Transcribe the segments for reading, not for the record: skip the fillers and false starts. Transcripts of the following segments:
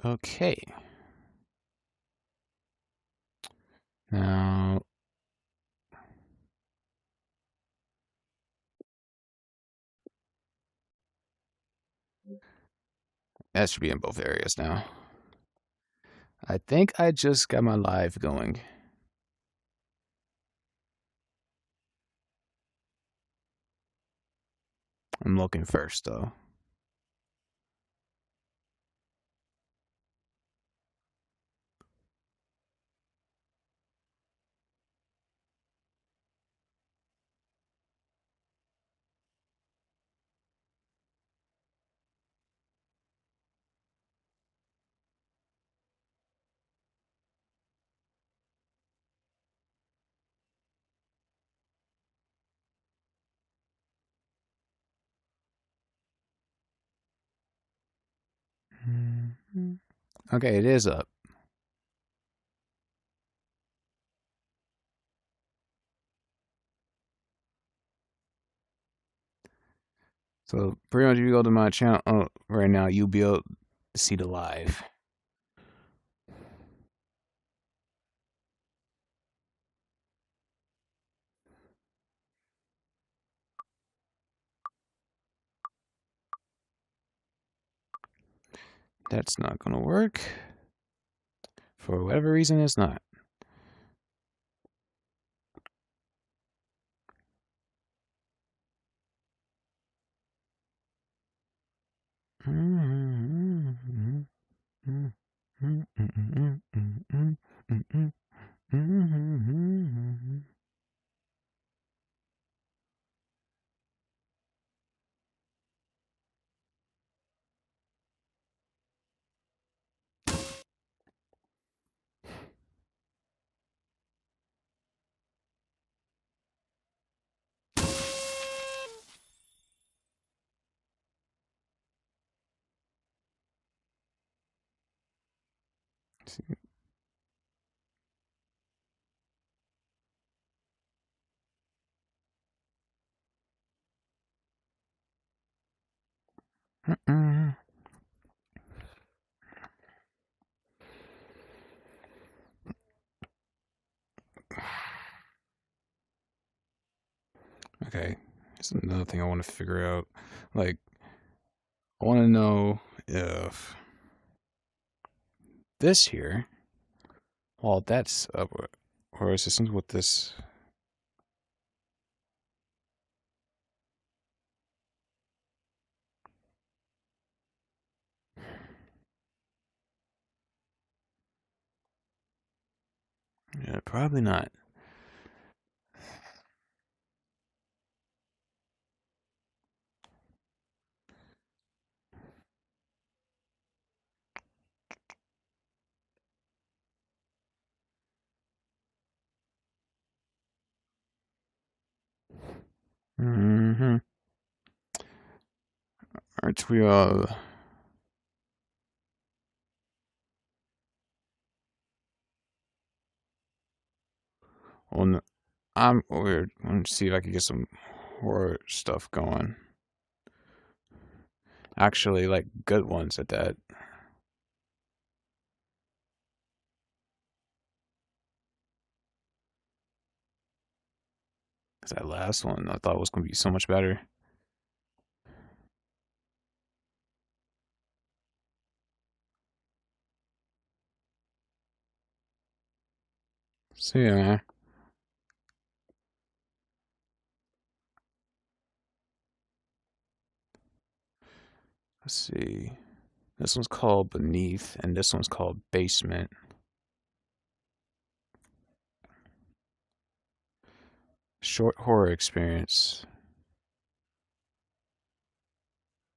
Okay. Now, that should be in both areas now. I think I just got my live going. I'm looking first, though. Okay, it is up. So pretty much if you go to my channel right now, you'll be able to see the live. That's not gonna work. For whatever reason, it's not. Okay, that's another thing I want to figure out. Like, I want to know if this here, well, that's up, or is this something with this? Yeah, probably not. Mm-hmm. Aren't we all? On, I'm weird. Let me see if I can get some horror stuff going. Actually, like good ones at that. Cause that last one I thought was gonna be so much better. So yeah, let's see. This one's called Beneath, and this one's called Basement. Short horror experience.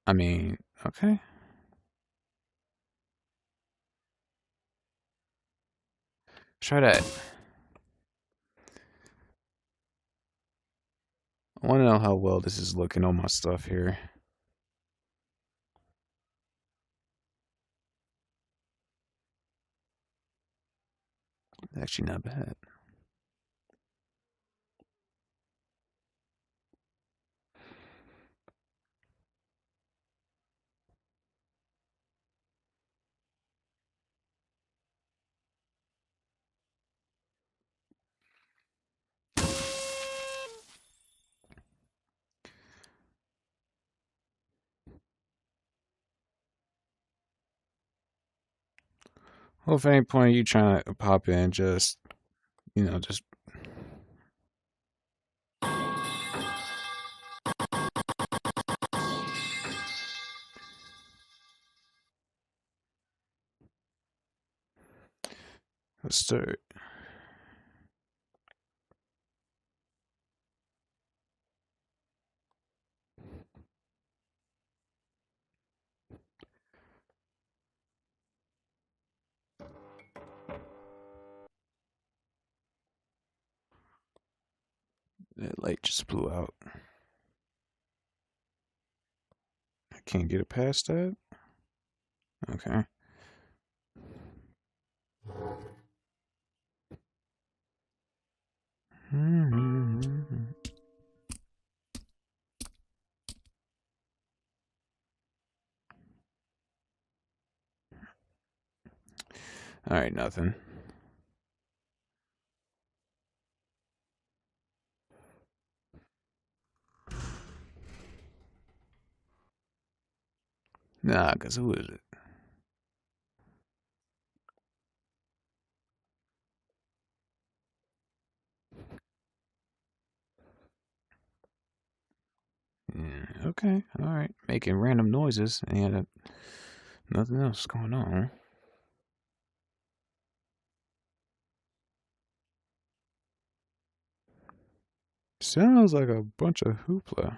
I mean, okay. Try that. I want to know how well this is looking on my stuff here. Actually, not bad. Well, if at any point you trying to pop in, just, just. Let's start. That light just blew out. I can't get it past that. Okay. All right, nothing. Nah, cause who is it? Okay, all right. Making random noises and nothing else going on. Sounds like a bunch of hoopla.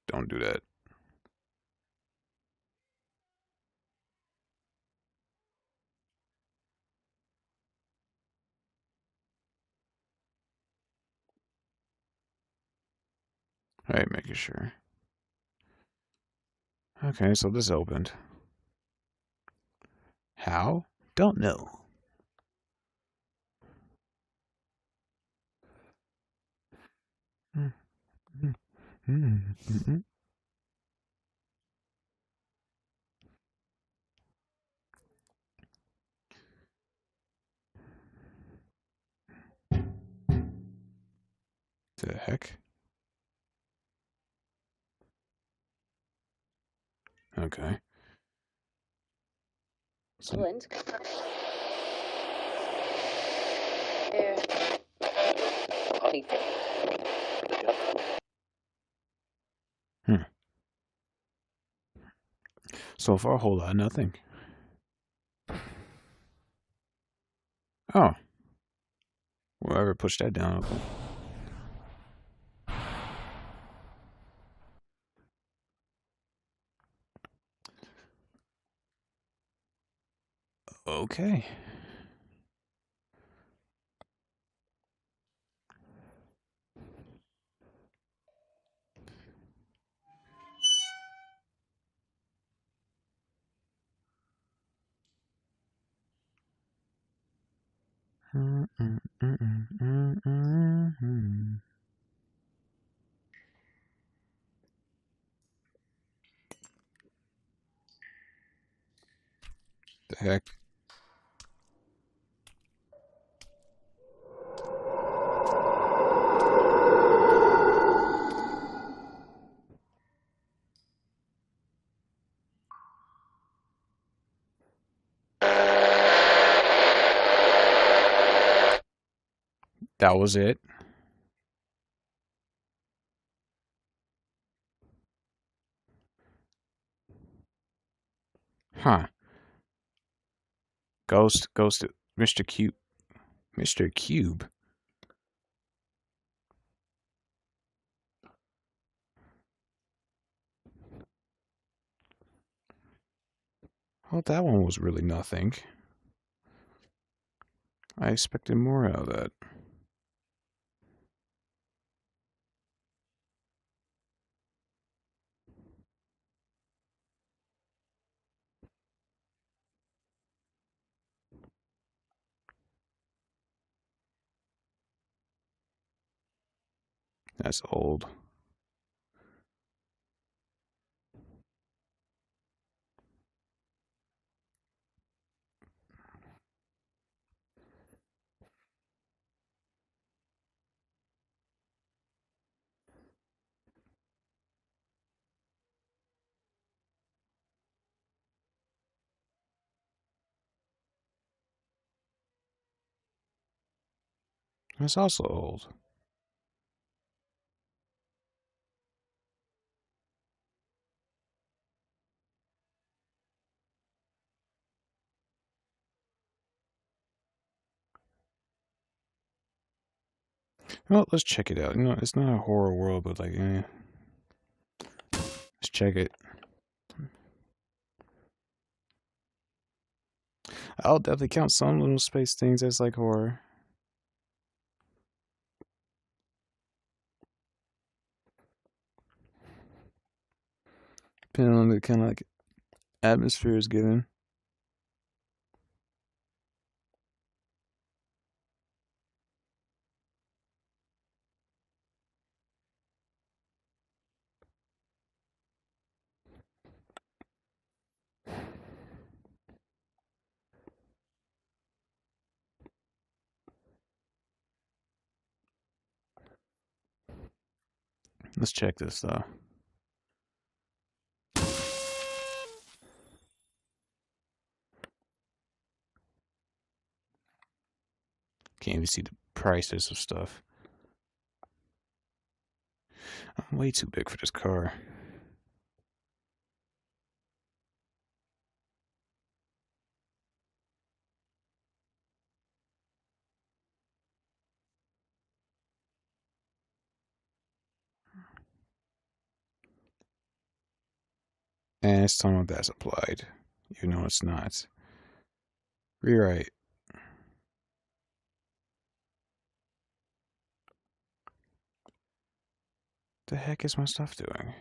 Don't do that. All right, making sure. Okay, so this opened. How? Don't know. The heck? Okay. Excellent. Hmm. So far, a whole lot of nothing. Oh. Whoever pushed that down. Okay. The heck? That was it. Huh. Ghost, Mr. Cube. Mr. Cube. Well, that one was really nothing. I expected more out of that. That's old. That's also old. Well, let's check it out. You know, it's not a horror world, but like, let's check it. I'll definitely count some little space things as like horror. Depending on the kind of like atmosphere is given. Let's check this though. Can't even see the prices of stuff. I'm way too big for this car. And it's telling me that's applied. Even though it's not. Rewrite. The heck is my stuff doing?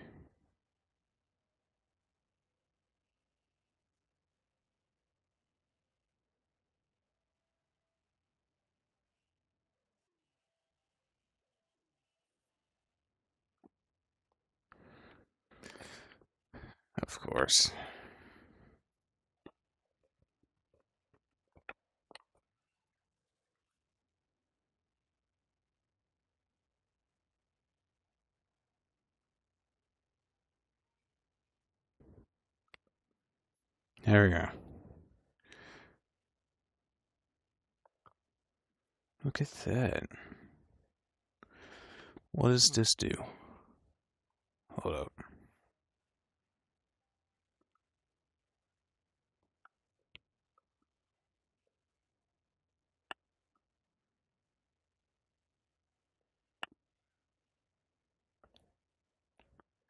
Of course. There we go. Look at that. What does this do? Hold up.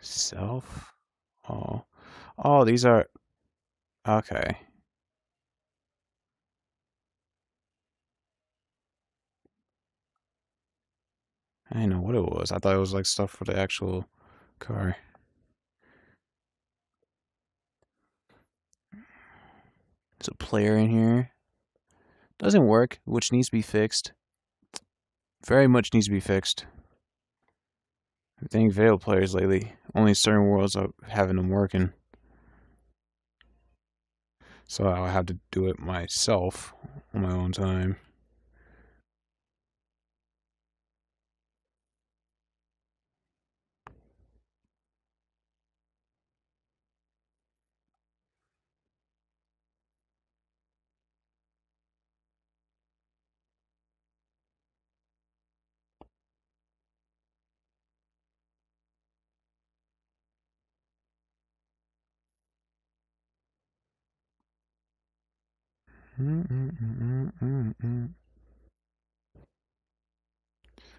Self? Oh. Oh, these are... Okay. I didn't know what it was. I thought it was like stuff for the actual car. There's a player in here. Doesn't work, which needs to be fixed. Very much needs to be fixed. I think Veil players lately, only certain worlds are having them working. So I'll have to do it myself on my own time.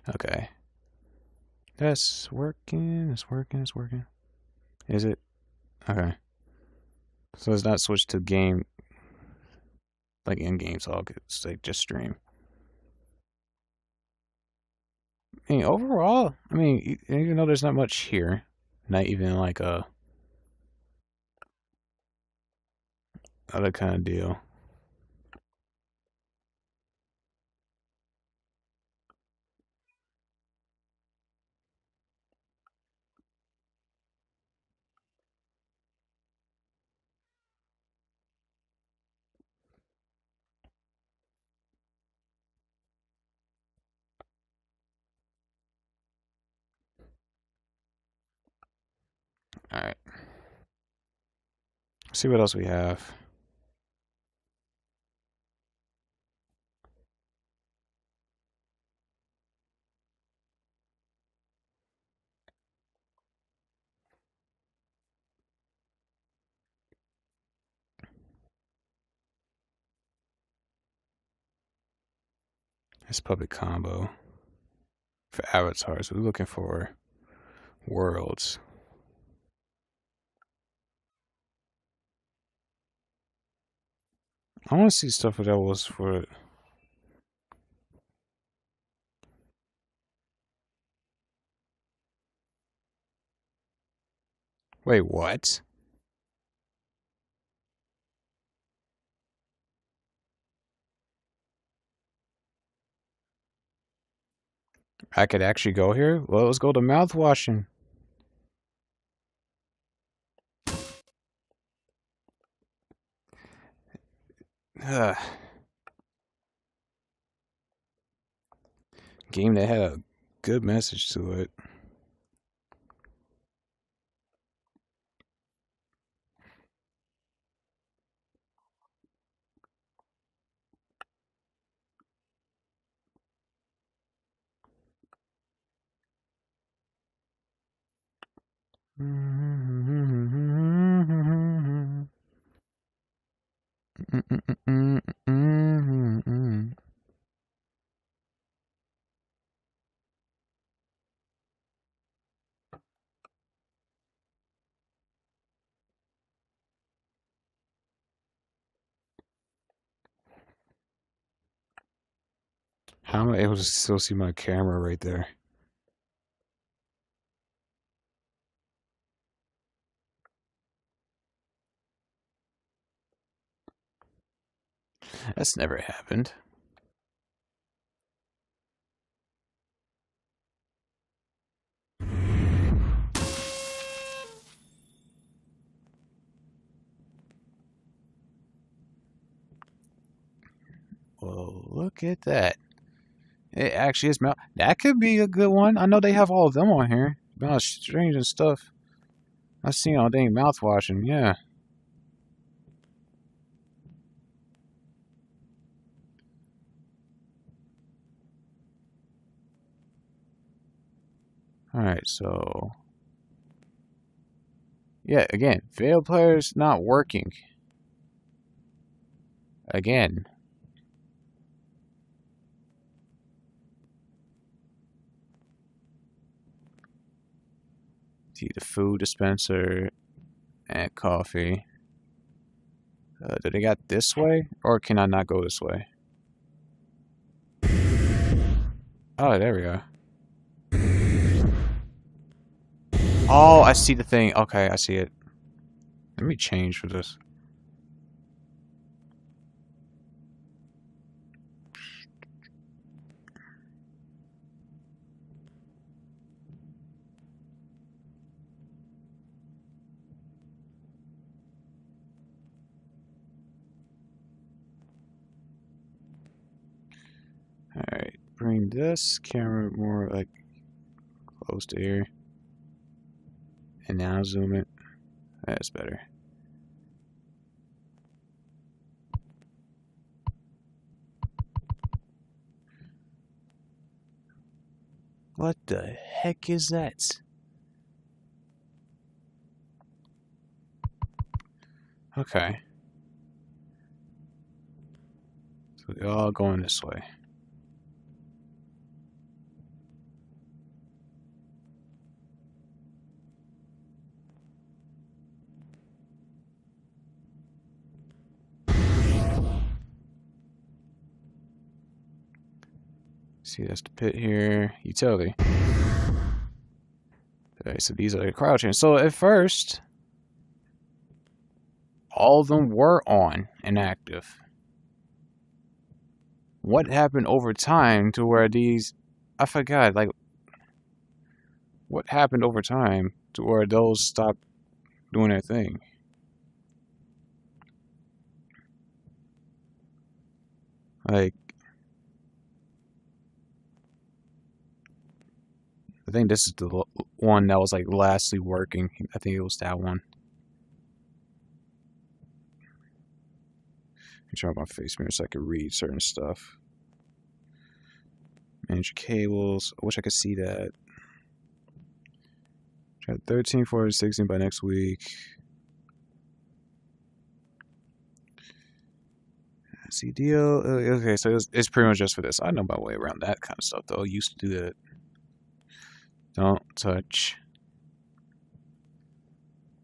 Okay. That's working. It's working. It's working. Is it? Okay. So it's not switched to game, like in game talk. It's like just stream. I mean, overall, I mean, even though there's not much here, not even like a other kind of deal. All right. See what else we have. It's public combo for avatars. We're looking for worlds. I want to see stuff that was for. Wait, what? I could actually go here? Well, let's go to mouthwashing. Game that had a good message to it. How am I able to still see my camera right there? That's never happened. Well, look at that. It actually is mouth. That could be a good one. I know they have all of them on here. Mouth strange and stuff. I've seen all dang mouthwashing. Yeah. All right. So yeah. Again, failed players not working. Again. See the food dispenser and coffee. Do they got this way, or can I not go this way? Oh, there we go. Oh, I see the thing. Okay, I see it. Let me change for this. Alright, bring this camera more like close to here. And now zoom it. That's better. What the heck is that? Okay. So they're all going this way. See, that's the pit here. Utility. Okay, so these are crouching. So at first, all of them were on and active. What happened over time to where these... I forgot, like... What happened over time to where those stopped doing their thing? Like... I think this is the one that was like lastly working. I think it was that one. Turn off my face mirror so I could read certain stuff. Manage your cables. I wish I could see that. Try 13, 14, 16 by next week. CDO. Okay, so it's pretty much just for this. I know my way around that kind of stuff, though. I used to do that. Don't touch.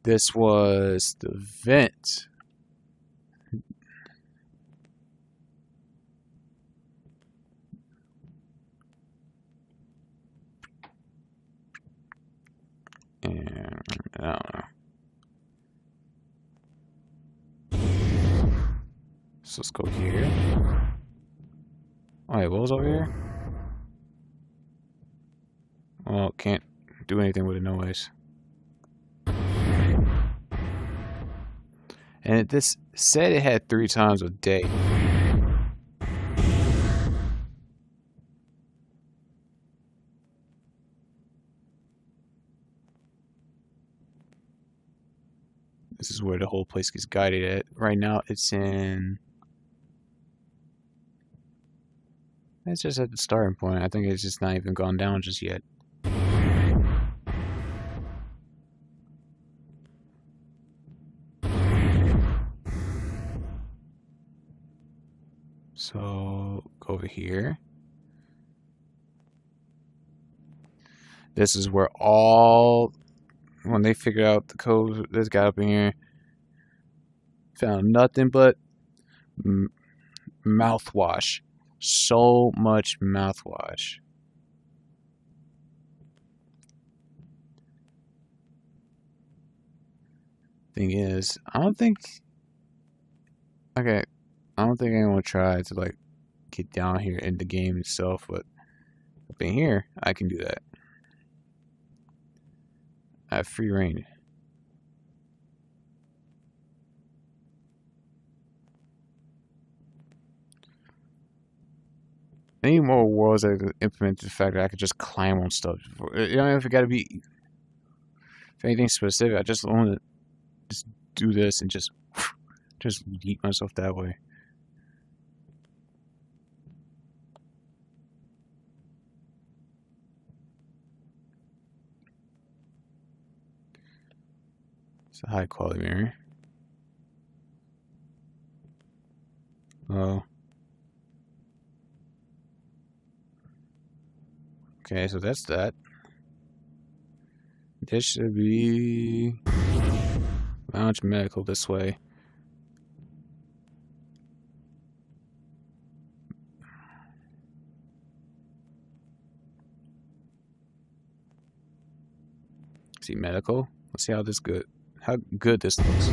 This was the vent. And I don't know. So let's go here. Oh, wait, what was over here? Well, can't do anything with it, no ways. And this said it had 3 times a day. This is where the whole place gets guided at. Right now, it's in... It's just at the starting point. I think it's just not even gone down just yet. So, go over here. This is where all... When they figured out the code that's got up in here, found nothing but mouthwash. So much mouthwash. Thing is, I don't think... Okay, I don't think anyone tried to, like, get down here in the game itself, but up in here, I can do that. I have free reign. I need more worlds that could implement the fact that I could just climb on stuff. You know, if it gotta be if anything specific, I just want to just do this and just yeet myself that way. It's a high quality mirror. Oh. Okay, so that's that. This should be lounge medical this way. See medical. Let's see how good this looks.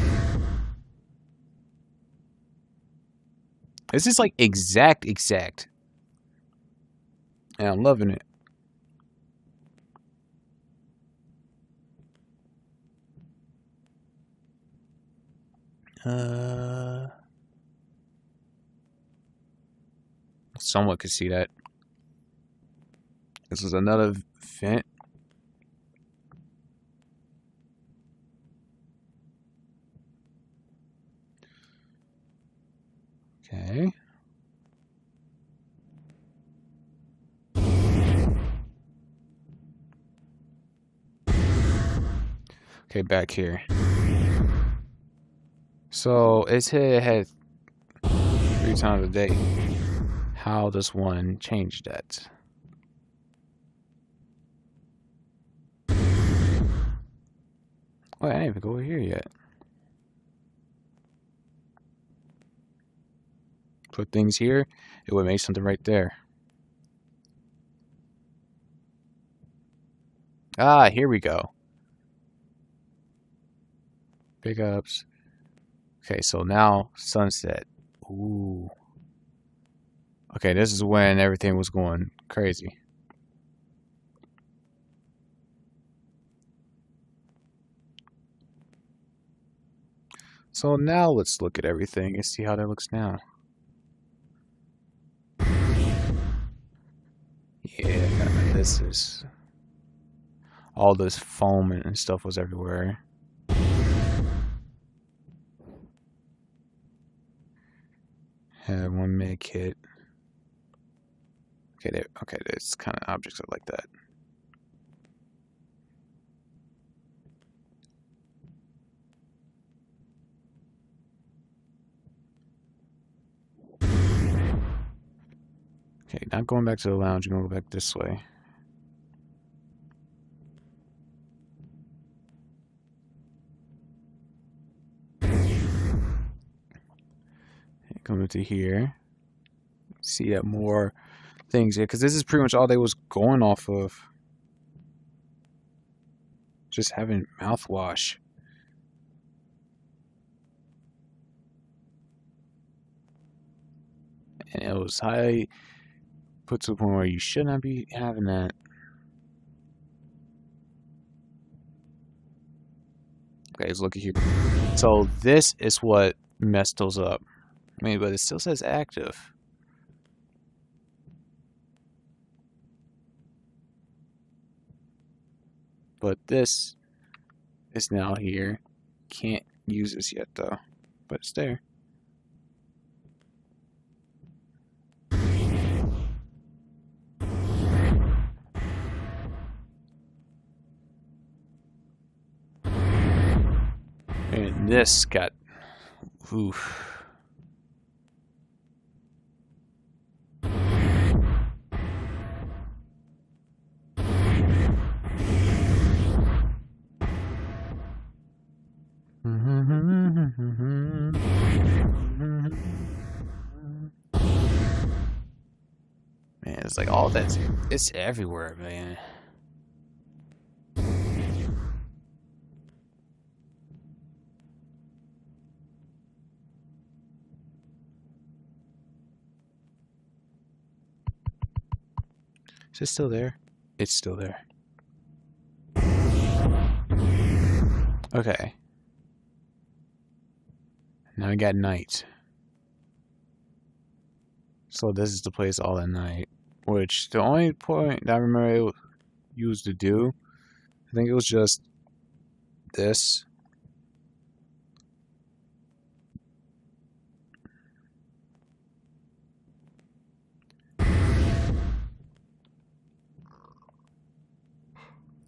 This is like exact. And I'm loving it. Somewhat could see that. This is another vent. Okay. Okay, back here. So it said it had 3 times a day. How does one change that? Wait, I didn't even go over here yet. Put things here, it would make something right there. Ah, here we go. Pickups. Okay, so now sunset. Ooh. Okay, this is when everything was going crazy. So now let's look at everything and see how that looks now. Yeah, this is... All this foam and stuff was everywhere. Had 1 med kit. Okay, there's kind of objects like that. Okay, not going back to the lounge. I'm gonna go back this way. Come into here. See that more things here, because this is pretty much all they was going off of. Just having mouthwash. And it was highly put to a point where you should not be having that. Okay, let's look at here. So this is what messed those up. I mean, but it still says active. But this is now here. Can't use this yet though, but it's there. And this got, oof. Man, it's like all that. It's everywhere, man. Is it still there? It's still there. Okay. Now we got night. So this is the place all at night. Which, the only point that I remember it used to do, I think it was just this.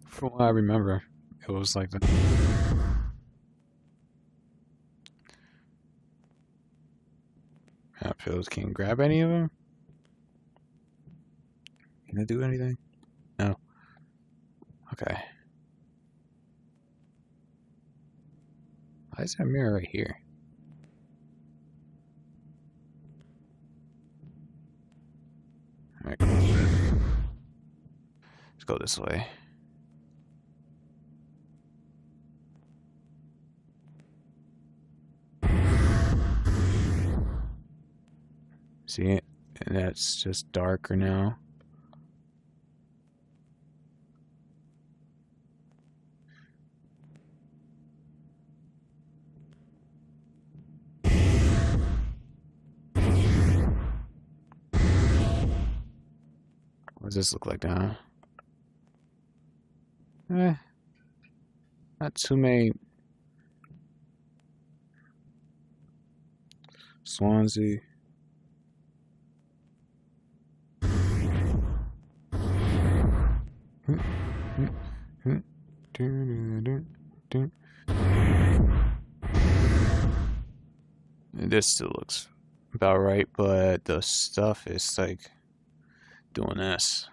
From what I remember, it was like that. Map pills, can you grab any of them? Can I do anything? No. Okay. Why is that mirror right here? Alright, let's go this way. See it? And that's just darker now. What does this look like now? Not too many. Swansea. This still looks about right, but the stuff is like doing this.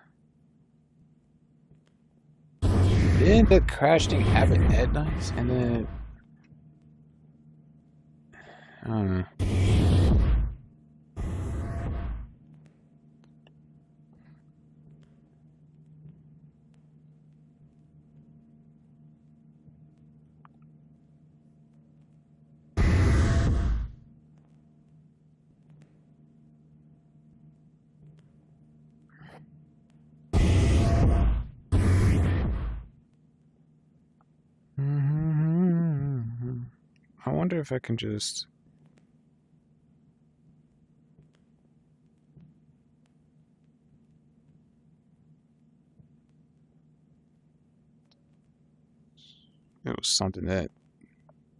Didn't the crash thing happen at night? And then I don't know. I wonder if I can just. It was something that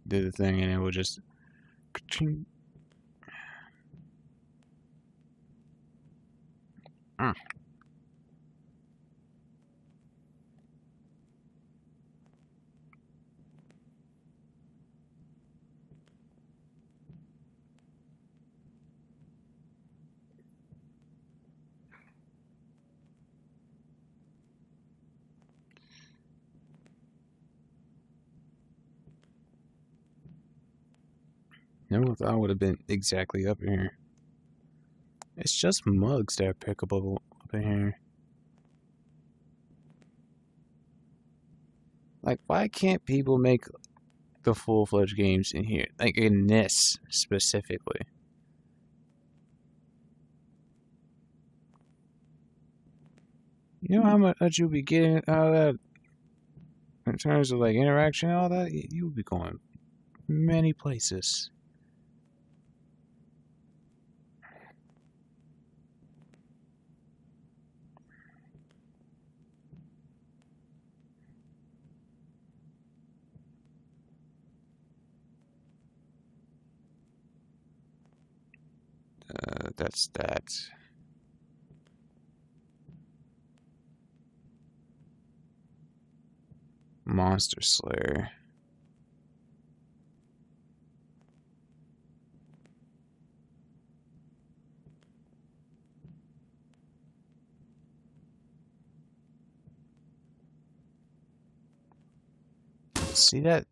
did the thing and it would just. Never thought I would have been exactly up here. It's just mugs that are pickable up in here. Like, why can't people make the full-fledged games in here? Like, in this, specifically. You know how much you'll be getting out of that in terms of, like, interaction and all that? You'll be going many places. That's that. Monster Slayer. See that?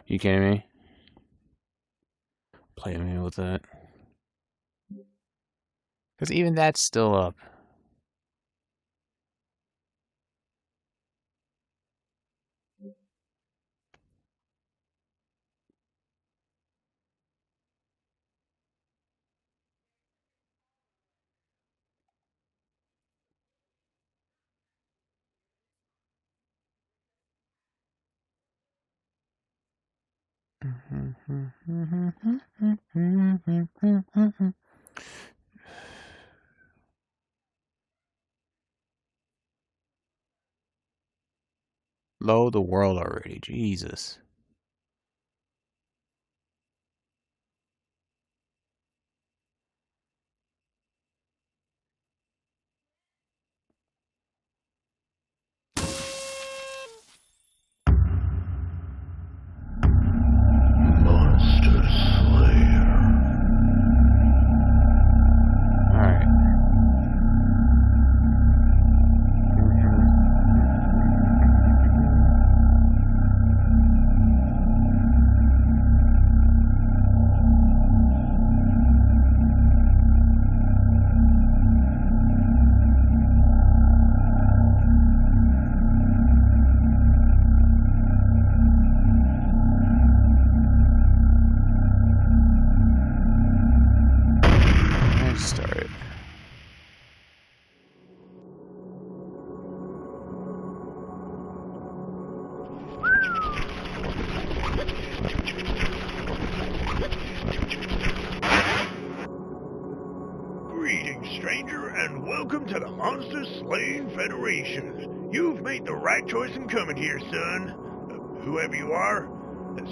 You kidding me? Play me with that. Because even that's still up. Load the world already, Jesus. Monster Slayer. Alright. Let's start. Greetings, stranger, and welcome to the Monster Slaying Federation. You've made the right choice in coming here, son. Whoever you are,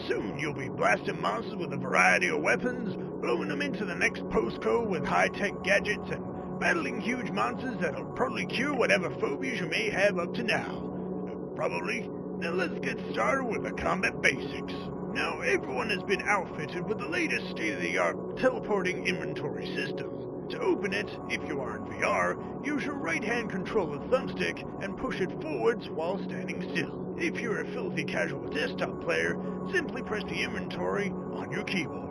soon you'll be blasting monsters with a variety of weapons, blowing them into the next postcode with high-tech gadgets, and battling huge monsters that'll probably cure whatever phobias you may have up to now. Probably. Now let's get started with the combat basics. Now, everyone has been outfitted with the latest state-of-the-art teleporting inventory system. To open it, if you are in VR, use your right-hand controller thumbstick and push it forwards while standing still. If you're a filthy casual desktop player, simply press the inventory on your keyboard.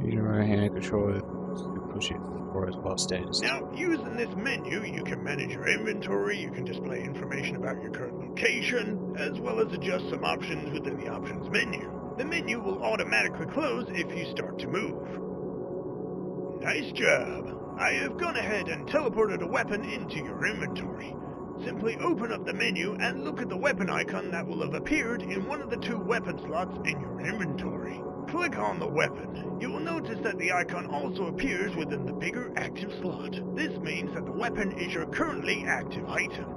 Use your right hand controller to push it forward while standing still. Now, using this menu, you can manage your inventory, you can display information about your current location, as well as adjust some options within the options menu. The menu will automatically close if you start to move. Nice job. I have gone ahead and teleported a weapon into your inventory. Simply open up the menu and look at the weapon icon that will have appeared in one of the 2 weapon slots in your inventory. Click on the weapon. You will notice that the icon also appears within the bigger active slot. This means that the weapon is your currently active item.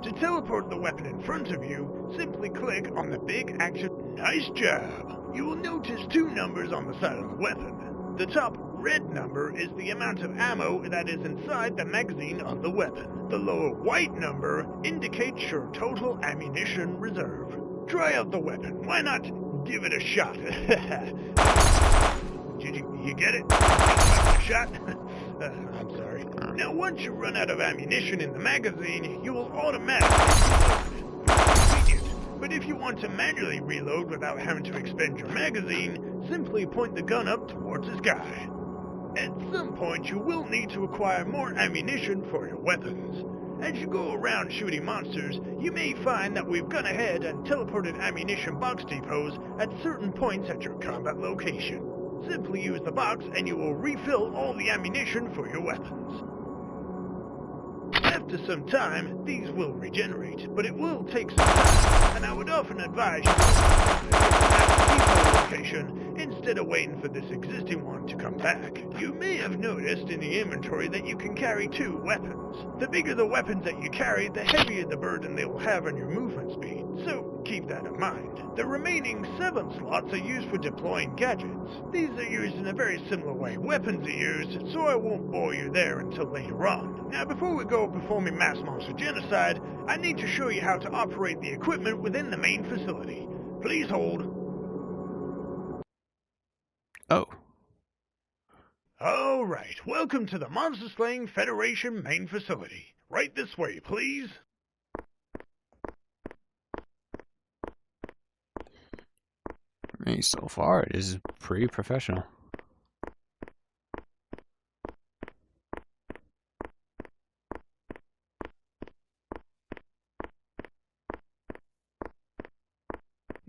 To teleport the weapon in front of you, simply click on the big active. Nice job! You will notice 2 numbers on the side of the weapon. The top red number is the amount of ammo that is inside the magazine of the weapon. The lower white number indicates your total ammunition reserve. Try out the weapon. Why not give it a shot? Did you get it? A shot? I'm sorry. Now once you run out of ammunition in the magazine, you will automatically reload. But if you want to manually reload without having to expend your magazine, simply point the gun up towards the sky. At some point, you will need to acquire more ammunition for your weapons. As you go around shooting monsters, you may find that we've gone ahead and teleported ammunition box depots at certain points at your combat location. Simply use the box and you will refill all the ammunition for your weapons. After some time, these will regenerate, but it will take some time, and I would often advise you to at the depot location instead of waiting for this existing one to come back. You may have noticed in the inventory that you can carry 2 weapons. The bigger the weapons that you carry, the heavier the burden they will have on your movement speed, so keep that in mind. The remaining 7 slots are used for deploying gadgets. These are used in a very similar way weapons are used, so I won't bore you there until later on. Now before we go performing mass monster genocide, I need to show you how to operate the equipment within the main facility. Please hold. Oh. Alright, welcome to the Monster Slaying Federation main facility. Right this way, please. I mean, so far it is pretty professional.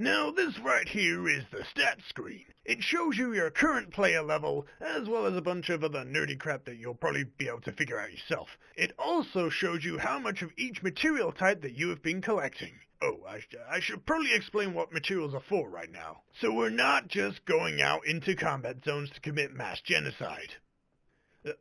Now this right here is the stats screen. It shows you your current player level, as well as a bunch of other nerdy crap that you'll probably be able to figure out yourself. It also shows you how much of each material type that you have been collecting. Oh, I should probably explain what materials are for right now. So we're not just going out into combat zones to commit mass genocide.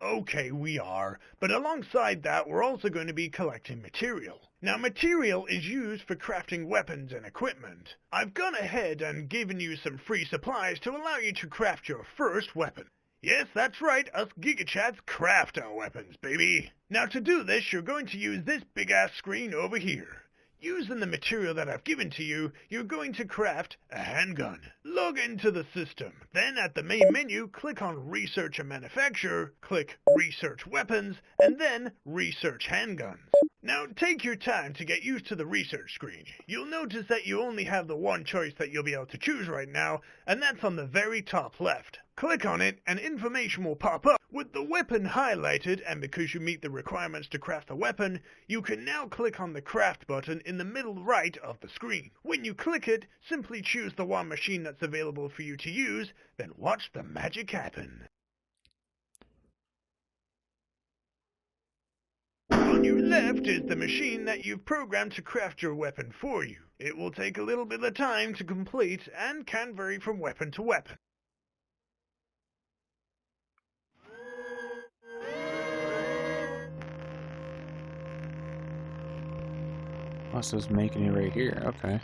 Okay, we are, but alongside that we're also going to be collecting material. Now material is used for crafting weapons and equipment. I've gone ahead and given you some free supplies to allow you to craft your first weapon. Yes, that's right, us GigaChats craft our weapons, baby. Now to do this, you're going to use this big-ass screen over here. Using the material that I've given to you, you're going to craft a handgun. Log into the system. Then at the main menu, click on Research and Manufacture, click Research Weapons, and then Research Handguns. Now take your time to get used to the research screen. You'll notice that you only have the one choice that you'll be able to choose right now, and that's on the very top left. Click on it and information will pop up with the weapon highlighted, and because you meet the requirements to craft a weapon, you can now click on the craft button in the middle right of the screen. When you click it, simply choose the one machine that's available for you to use, then watch the magic happen. On your left is the machine that you've programmed to craft your weapon for you. It will take a little bit of time to complete and can vary from weapon to weapon. Oh, so it's making it right here. Okay.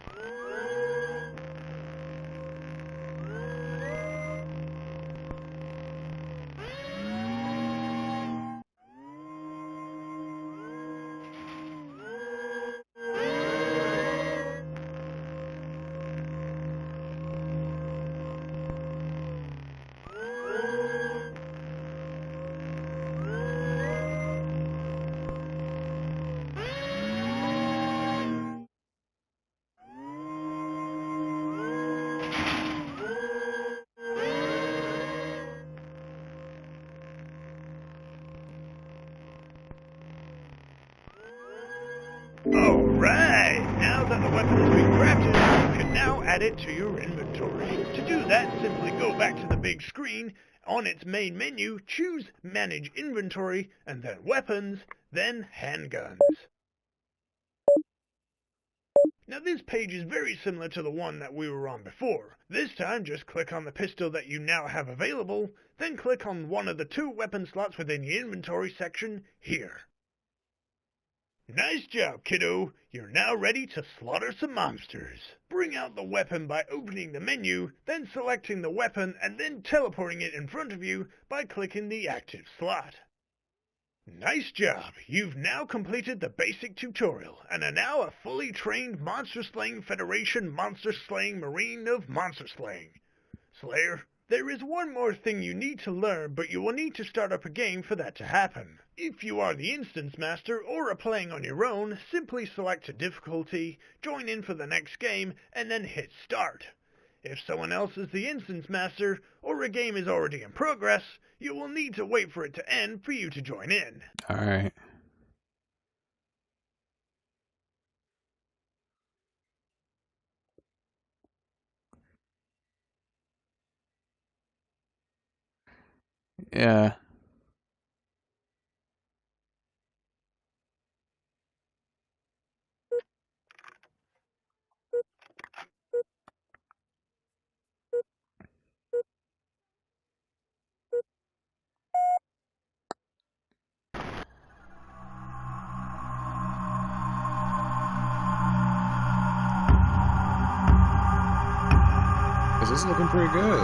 Alright, now that the weapon has been crafted, you can now add it to your inventory. To do that, simply go back to the big screen. On its main menu, choose Manage Inventory, and then Weapons, then Handguns. Now this page is very similar to the one that we were on before. This time just click on the pistol that you now have available, then click on one of the 2 weapon slots within the inventory section here. Nice job, kiddo! You're now ready to slaughter some monsters. Bring out the weapon by opening the menu, then selecting the weapon and then teleporting it in front of you by clicking the active slot. Nice job! You've now completed the basic tutorial, and are now a fully trained Monster Slaying Federation Monster Slaying Marine of Monster Slaying. Slayer, there is one more thing you need to learn, but you will need to start up a game for that to happen. If you are the Instance Master or are playing on your own, simply select a difficulty, join in for the next game, and then hit start. If someone else is the Instance Master, or a game is already in progress, you will need to wait for it to end for you to join in. Alright. Yeah. This is looking pretty good.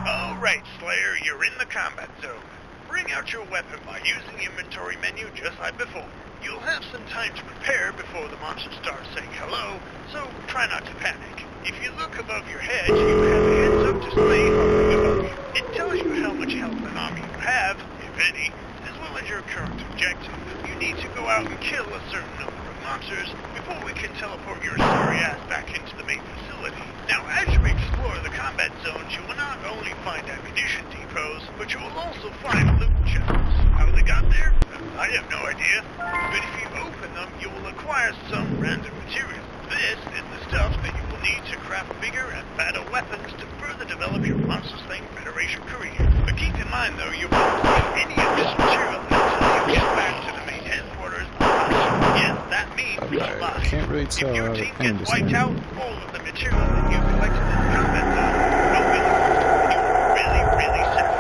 Alright, Slayer, you're in the combat zone. Bring out your weapon by using the inventory menu just like before. You'll have some time to prepare before the monster starts saying hello, so try not to panic. If you look above your head, you have a heads-up display hovering above you. It tells you how much health and armor you have, if any, as well as your current objective. You need to go out and kill a certain number of monsters before we can teleport your sorry ass back into the main facility. Now, as you explore the combat zones, you will not only find ammunition depots, but you will also find loot chests. How they got there? I have no idea. But if you open them, you will acquire some random material. This is the stuff that you will need to craft bigger and better weapons to further develop your Monster Slaying Federation career. But keep in mind, though, you won't see any of this material until you get back to the main headquarters. Yes, that means I can't really tell if your how to team paint gets this wiped thing. out, all of the material that you collected in the combat zone will be lost. You are really, really sad.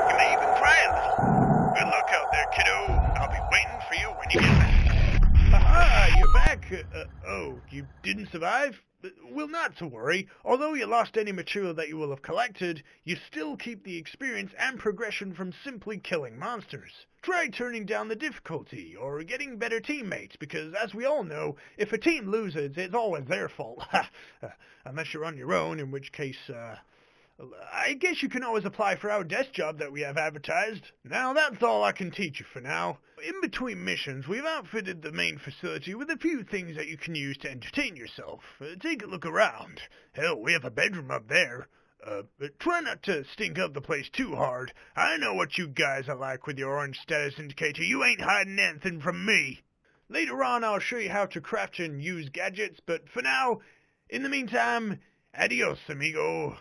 You may even cry a little. Good luck out there, kiddo. I'll be waiting for you when you get back. Aha, you're back. Oh, you didn't survive? Well, not to worry. Although you lost any material that you will have collected, you still keep the experience and progression from simply killing monsters. Try turning down the difficulty, or getting better teammates, because as we all know, if a team loses, it's always their fault. Unless you're on your own, in which case, I guess you can always apply for our desk job that we have advertised. Now, that's all I can teach you for now. In between missions, we've outfitted the main facility with a few things that you can use to entertain yourself. Take a look around. Hell, we have a bedroom up there. Try not to stink up the place too hard. I know what you guys are like with your orange status indicator. You ain't hiding anything from me. Later on, I'll show you how to craft and use gadgets, but for now, in the meantime, adios, amigo.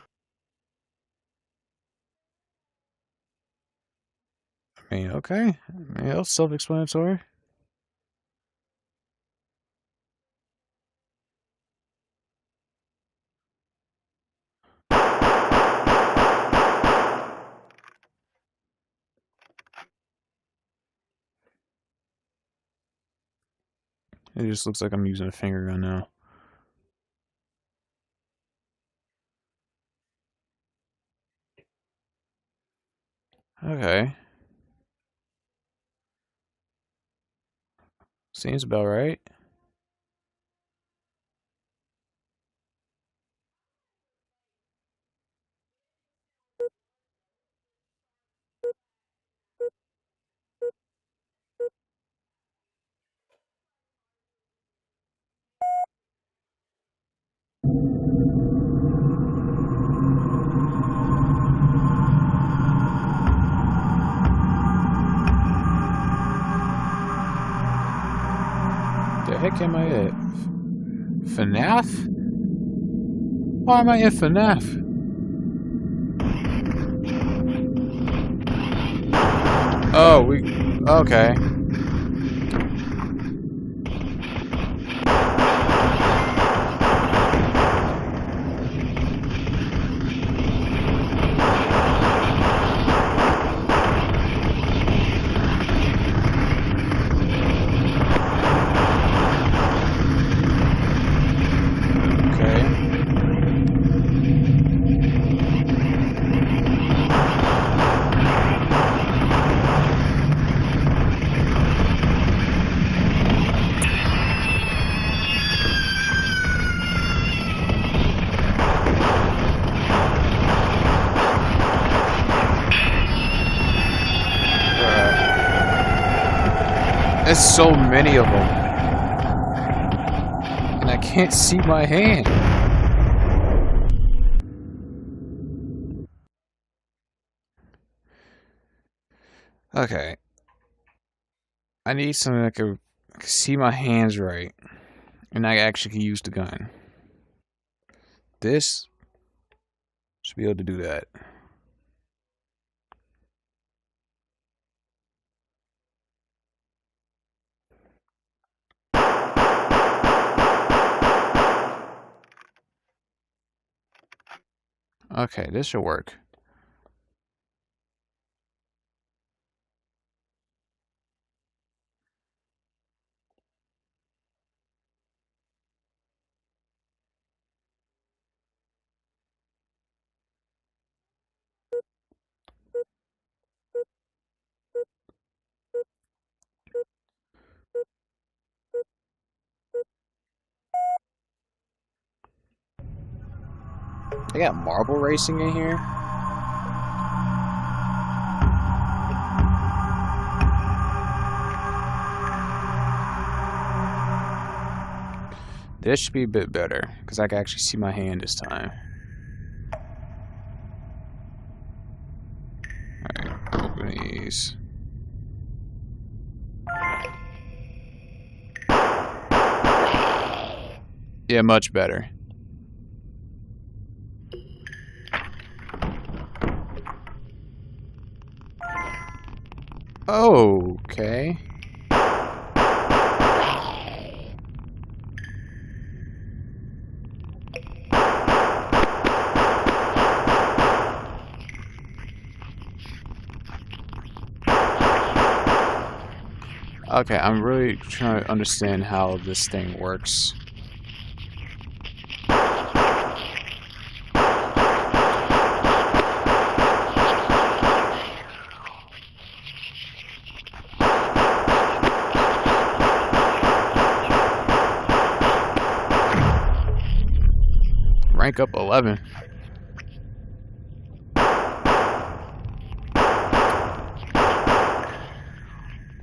I mean, okay. I mean, that's self-explanatory. It just looks like I'm using a finger gun now. Okay. Seems about right. The heck am I at? FNAF? Why am I in FNAF? Oh, okay. There's so many of them. And I can't see my hand. Okay. I need something that can see my hands right. And I actually can use the gun. This should be able to do that. Okay, this should work. They got marble racing in here? This should be a bit better, because I can actually see my hand this time. Alright, open these. Yeah, much better. Okay. Okay, I'm really trying to understand how this thing works. Rank up 11.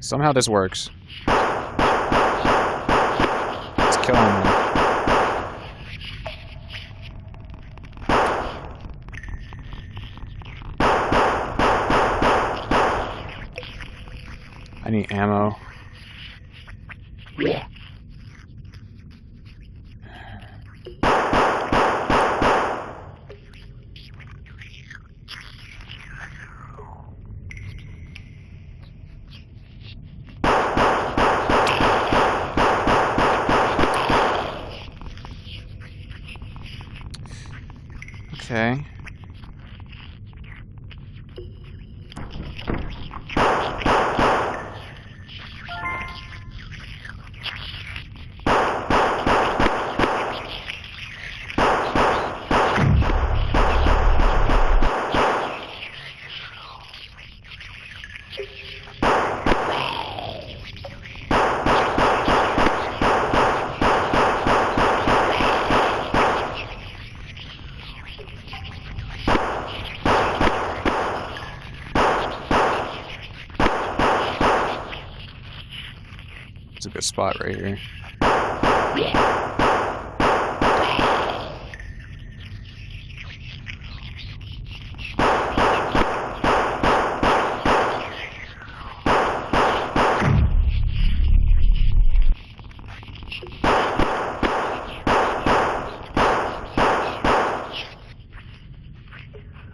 Somehow this works. It's killing me. I need ammo. Okay. It's a good spot right here.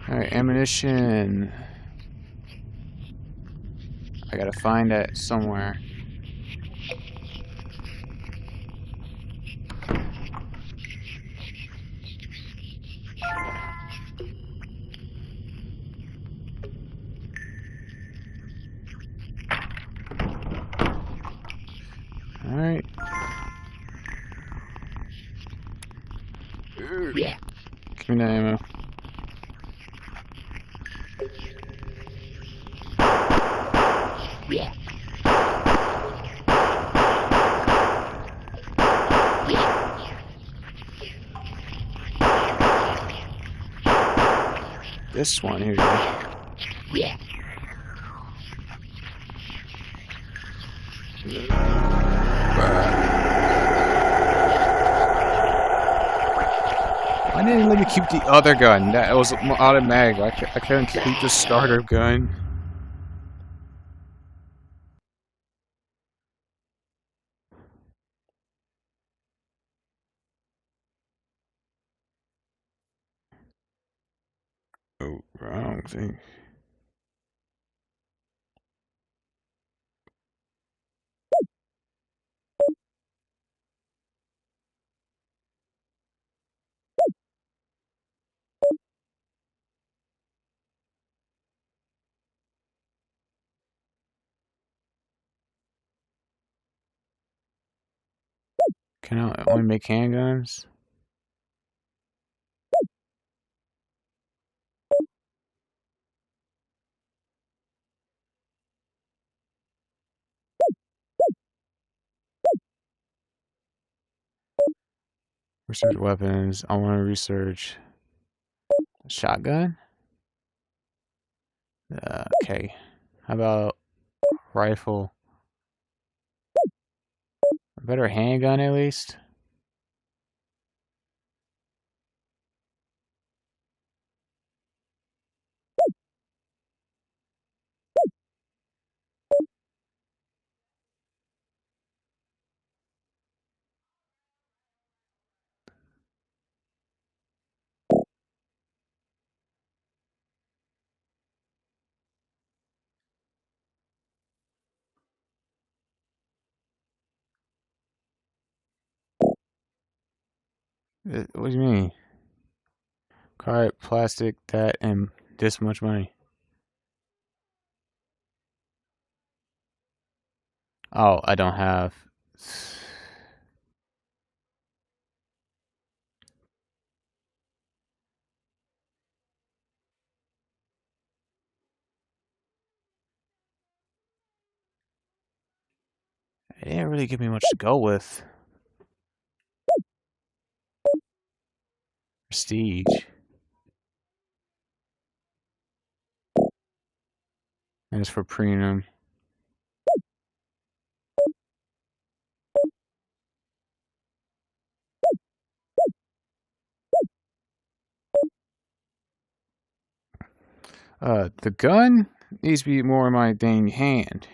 Alright, ammunition. I gotta find that somewhere. Alright. Give me that ammo. This one here. Why didn't it let me keep the other gun? That was automatic. I couldn't keep the starter gun. Oh, wrong thing. Can I only make handguns? Research weapons. I want to research shotgun. Okay. How about rifle? A better handgun at least. What do you mean? Card, plastic, that, and this much money. Oh, I don't have. It didn't really give me much to go with. Prestige. And it's for premium. The gun needs to be more in my dang hand.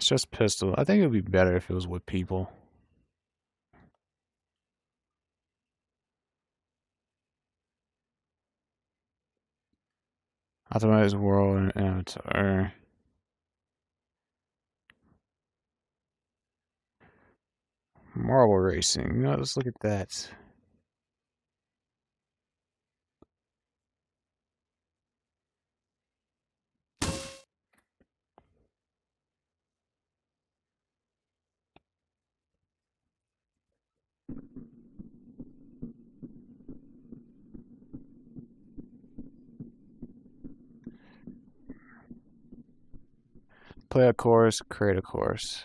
It's just pistol. I think it would be better if it was with people. Optimize world and avatar. Marble racing. You know, let's look at that. Play a course, create a course.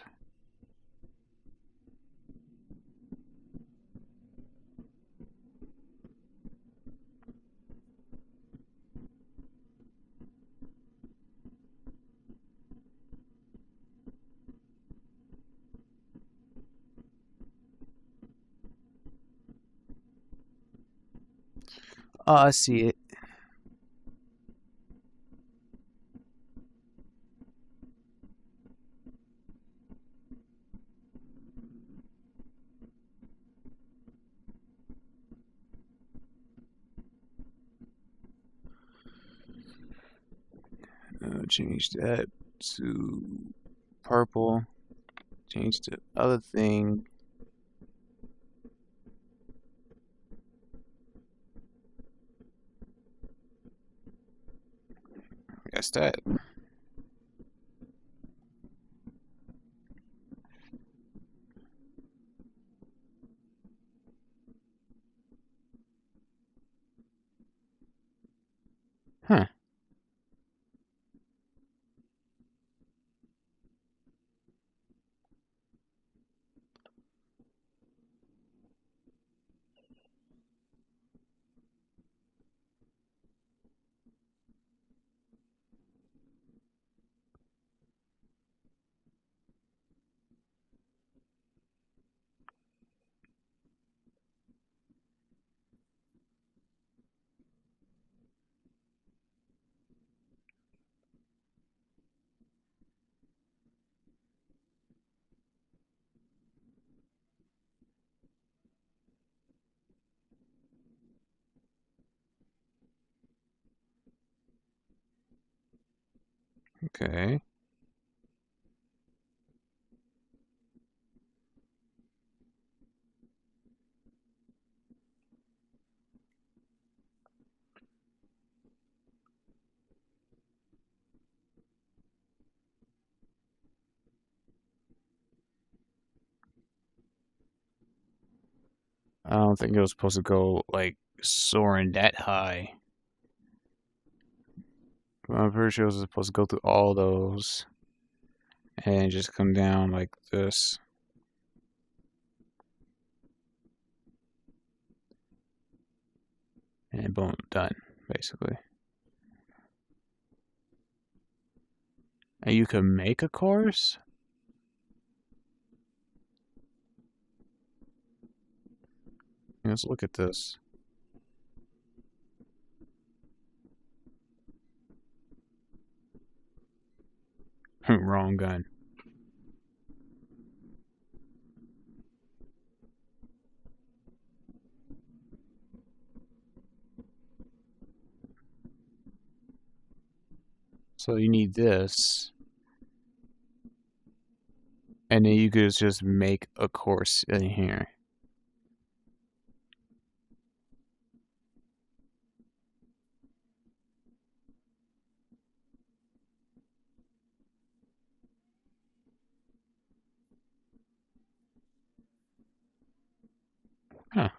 Oh, I see it. Change that to purple. Change the other thing. Guess that. Huh. Okay. I don't think it was supposed to go like soaring that high. But I'm pretty sure it was supposed to go through all those and just come down like this. And boom, done, basically. And you can make a course? Let's look at this. Wrong gun. So you need this. And then you could just make a course in here. Huh.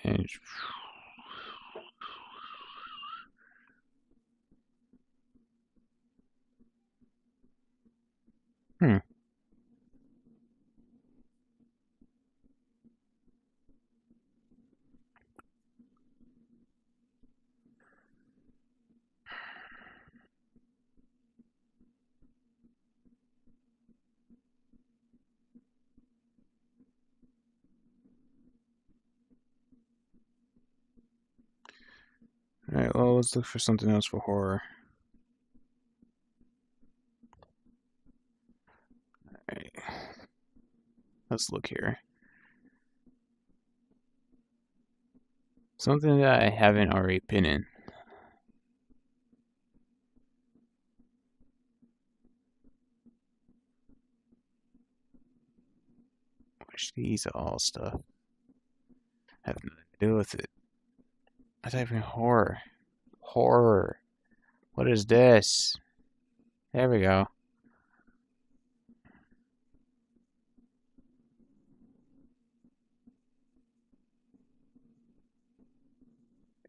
And hmm. Alright, well, let's look for something else for horror. Alright, let's look here. Something that I haven't already been in. Which these are all stuff. Have nothing to do with it. I type in horror. Horror. What is this? There we go.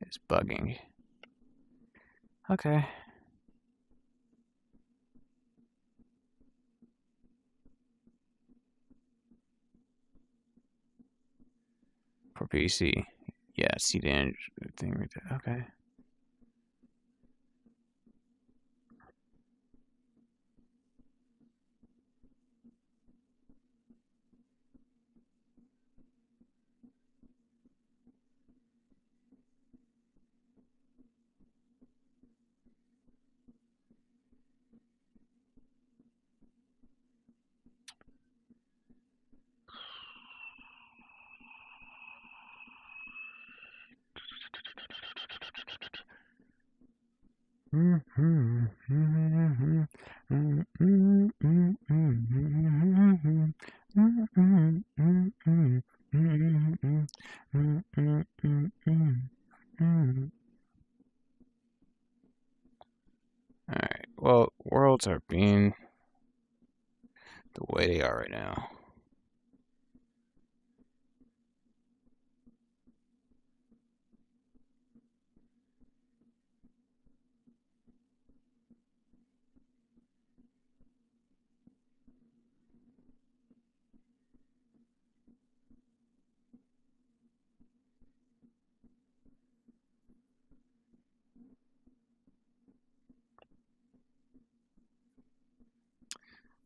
It's bugging. Okay. For PC. Yeah, see the thing right there. Okay. Alright, well, worlds are being the way they are right now.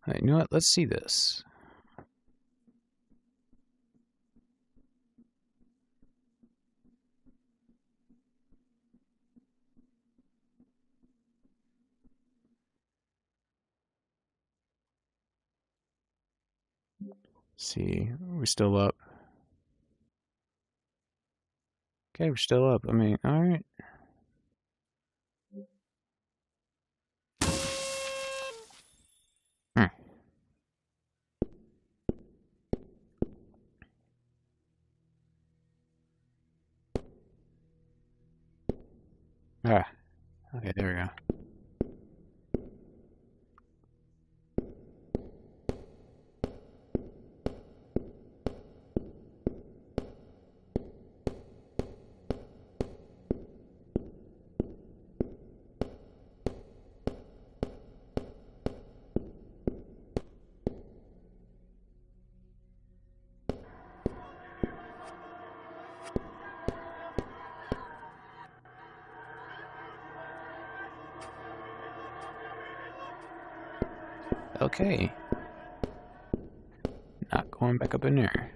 Alright, you know what? Let's see this. See, we're still up. Okay, we're still up. I mean, alright. Hmm. Ah, okay, there we go. Okay. Not going back up in there.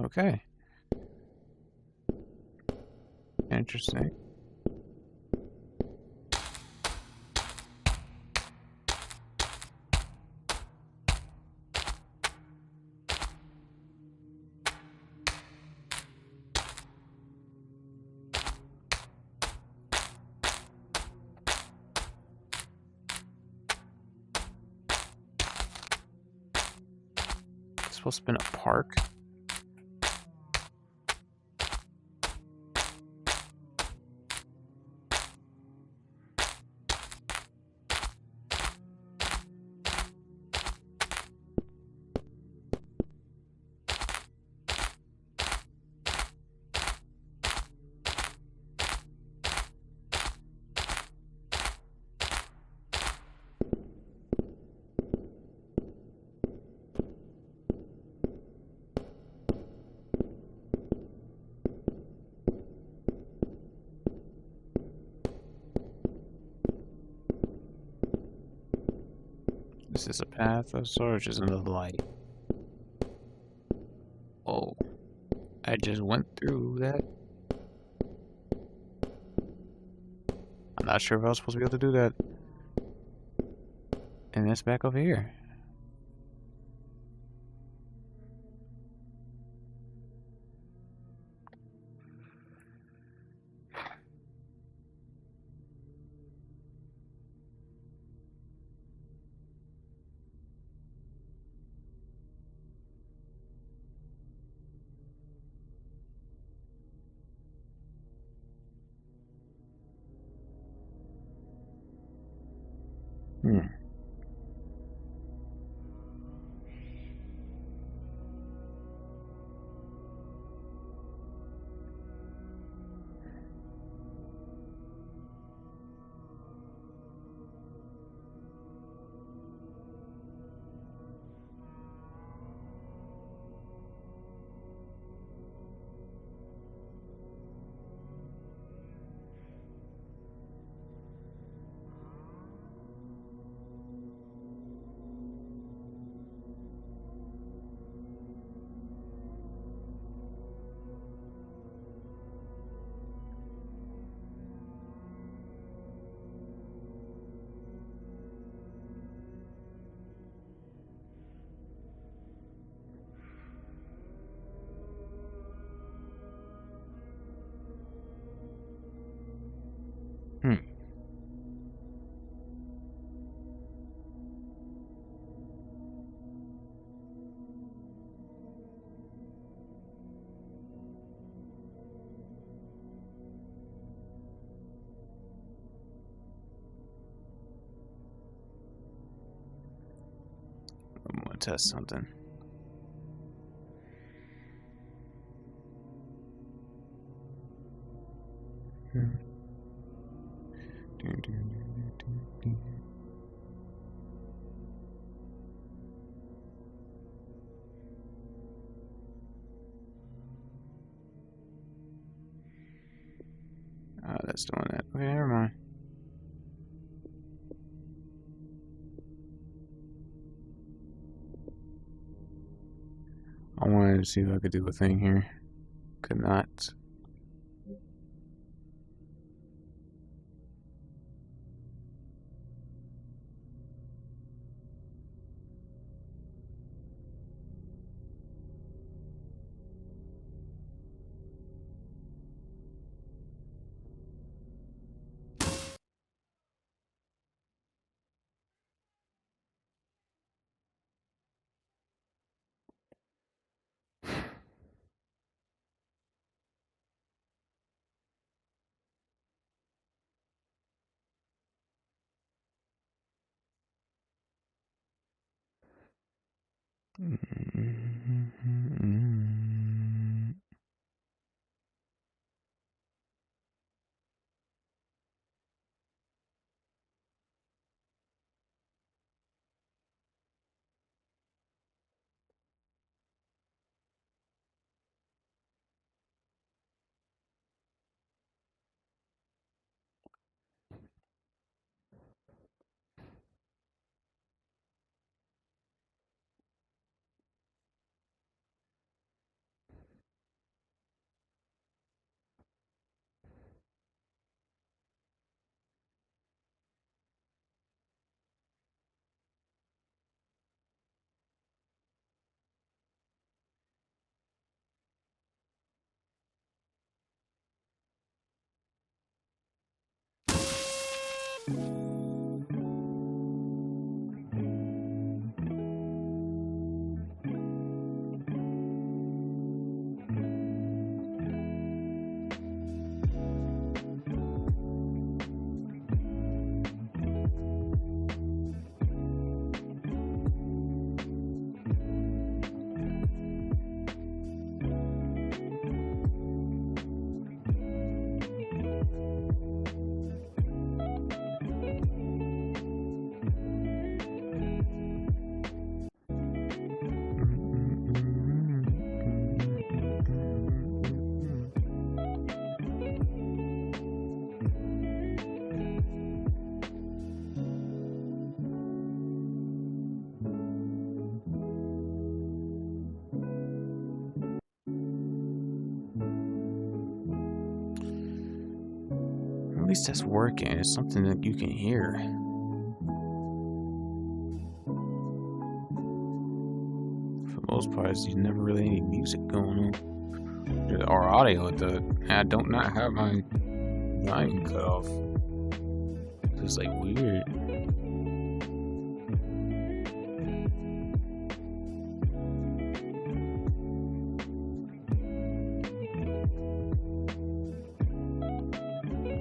Okay. Interesting. It's supposed to be in a park? This is a path of sorrows into the light. Oh, I just went through that. I'm not sure if I was supposed to be able to do that. And it's back over here. Hmm. Hmm. I'm gonna test something. Hmm. Oh, that's doing that. Okay, never mind. I wanted to see if I could do a thing here. Could not. At least that's working. It's something that you can hear. For the most part, there's never really any music going on. Or audio at the. I don't not have my volume cut off. It's like weird.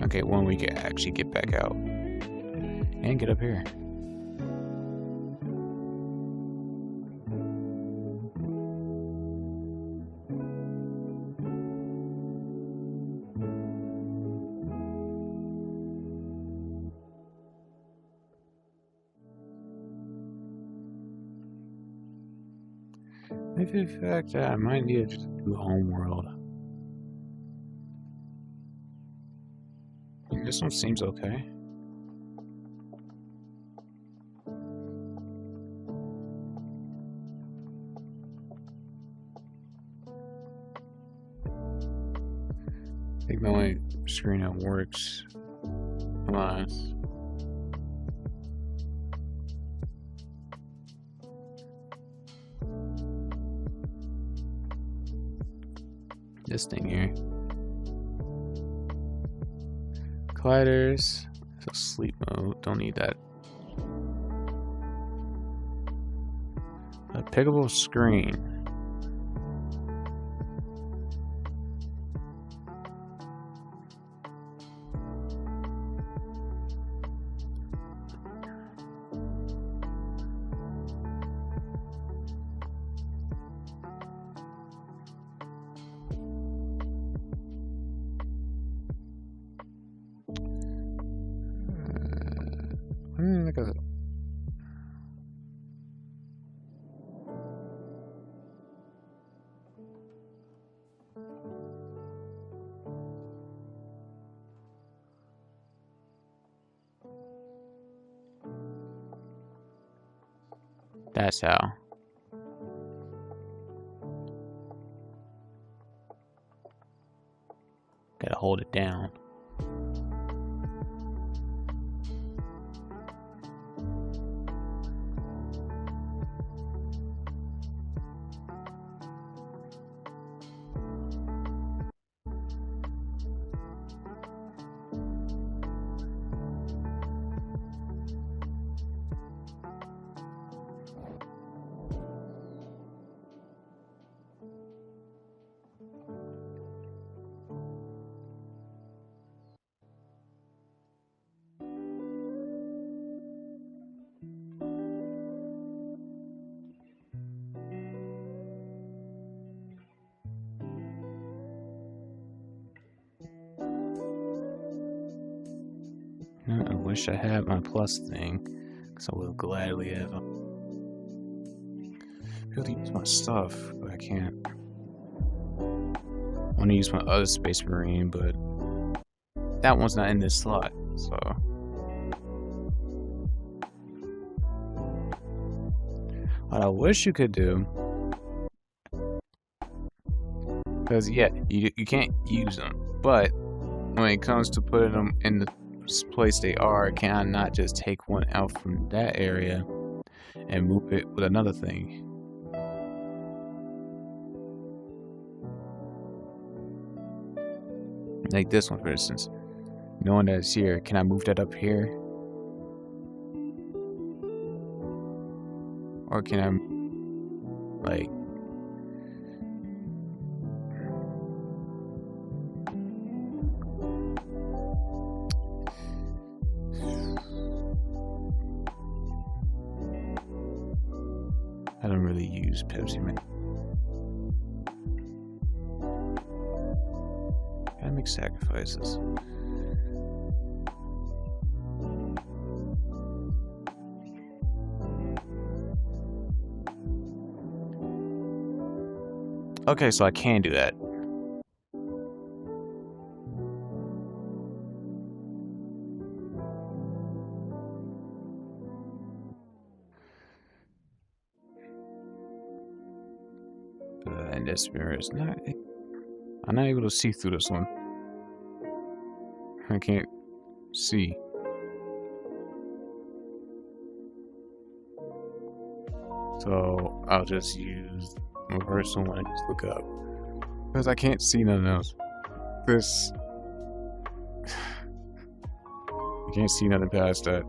Okay, one we can actually get back out and get up here. Maybe the fact that I might need to do homeworld. This one seems okay. I think the only screen that works. Come on. This thing here. Colliders. So sleep mode. Don't need that. A pickable screen. Look at it. That's how. Gotta hold it down. I wish I had my plus thing, because I will gladly have a. I able to use my stuff, but I can't. I want to use my other Space Marine, but that one's not in this slot, so. What I wish you could do, because yeah, you can't use them, but when it comes to putting them in the place they are, can I not just take one out from that area and move it with another thing? Like this one, for instance. Knowing that it's here, can I move that up here? Or can I, like... I don't really use Pepsi, man. Gotta make sacrifices. Okay, so I can do that. And this mirror is not... I'm not able to see through this one. I can't see. So I'll just use reversal when I just look up. Because I can't see nothing else. This... I can't see nothing past that.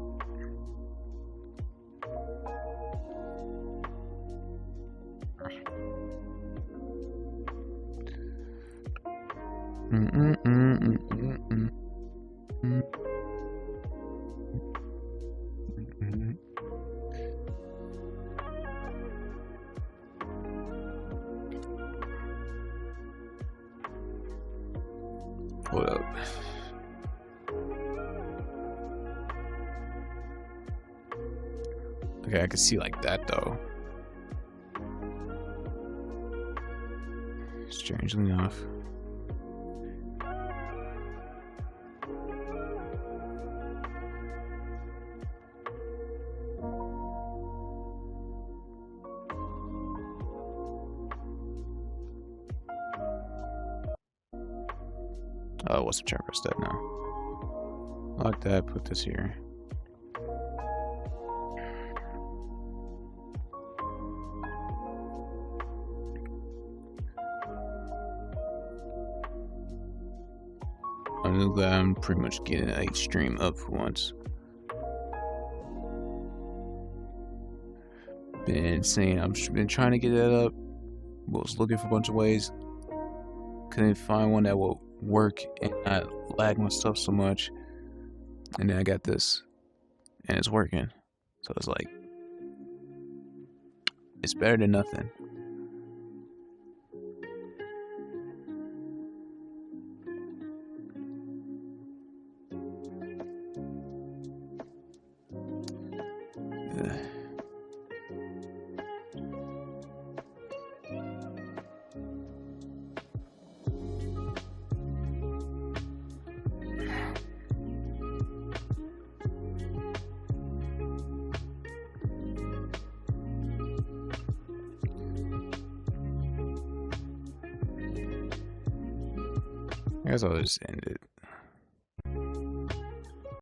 Hold up. Okay, I can see like that though. Strangely enough. Oh, what's the try press that now? Lock that, put this here. I'm glad I'm pretty much getting a stream up for once. Been saying I've been trying to get that up. Was looking for a bunch of ways. Couldn't find one that will work and not lag my stuff so much. And then I got this, and it's working. So it's like, it's better than nothing. I guess I'll just end it.